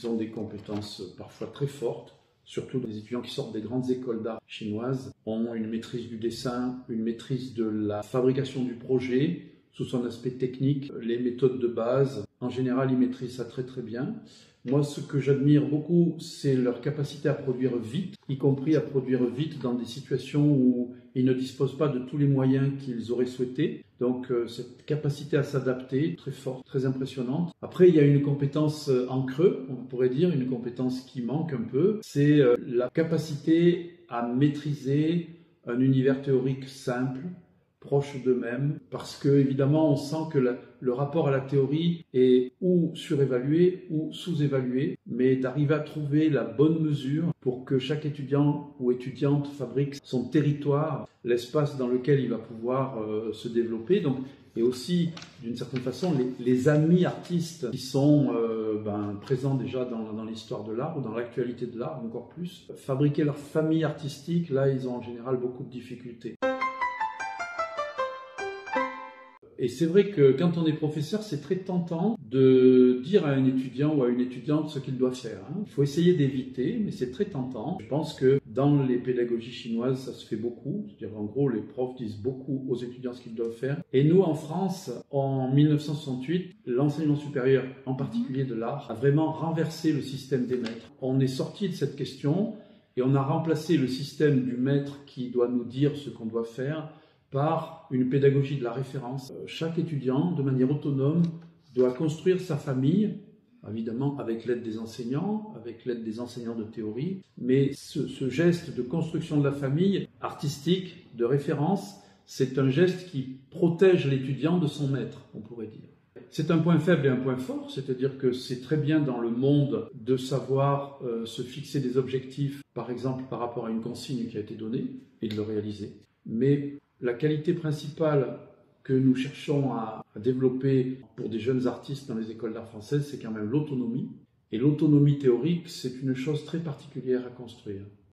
Ils ont des compétences parfois très fortes, surtout les étudiants qui sortent des grandes écoles d'art chinoises ont une maîtrise du dessin, une maîtrise de la fabrication du projet sous son aspect technique, les méthodes de base. En général, ils maîtrisent ça très très bien. Moi, ce que j'admire beaucoup, c'est leur capacité à produire vite, y compris à produire vite dans des situations où ils ne disposent pas de tous les moyens qu'ils auraient souhaité. Donc, cette capacité à s'adapter, très forte, très impressionnante. Après, il y a une compétence en creux, on pourrait dire, une compétence qui manque un peu, c'est la capacité à maîtriser un univers théorique simple, proches d'eux-mêmes, parce que évidemment on sent que le rapport à la théorie est ou surévalué ou sous-évalué, mais d'arriver à trouver la bonne mesure pour que chaque étudiant ou étudiante fabrique son territoire, l'espace dans lequel il va pouvoir se développer. Donc, et aussi, d'une certaine façon, les amis artistes qui sont présents déjà dans l'histoire de l'art ou dans l'actualité de l'art encore plus, fabriquer leur famille artistique, là ils ont en général beaucoup de difficultés. Et c'est vrai que quand on est professeur, c'est très tentant de dire à un étudiant ou à une étudiante ce qu'il doit faire. Il faut essayer d'éviter, mais c'est très tentant. Je pense que dans les pédagogies chinoises, ça se fait beaucoup. C'est-à-dire, en gros, les profs disent beaucoup aux étudiants ce qu'ils doivent faire. Et nous, en France, en 1968, l'enseignement supérieur, en particulier de l'art, a vraiment renversé le système des maîtres. On est sorti de cette question et on a remplacé le système du maître qui doit nous dire ce qu'on doit faire par une pédagogie de la référence. Chaque étudiant, de manière autonome, doit construire sa famille, évidemment avec l'aide des enseignants, avec l'aide des enseignants de théorie, mais ce geste de construction de la famille artistique, de référence, c'est un geste qui protège l'étudiant de son maître, on pourrait dire. C'est un point faible et un point fort, c'est-à-dire que c'est très bien dans le monde de savoir se fixer des objectifs, par exemple par rapport à une consigne qui a été donnée, et de le réaliser. Mais la qualité principale que nous cherchons à développer pour des jeunes artistes dans les écoles d'art françaises, c'est quand même l'autonomie. Et l'autonomie théorique, c'est une chose très particulière à construire.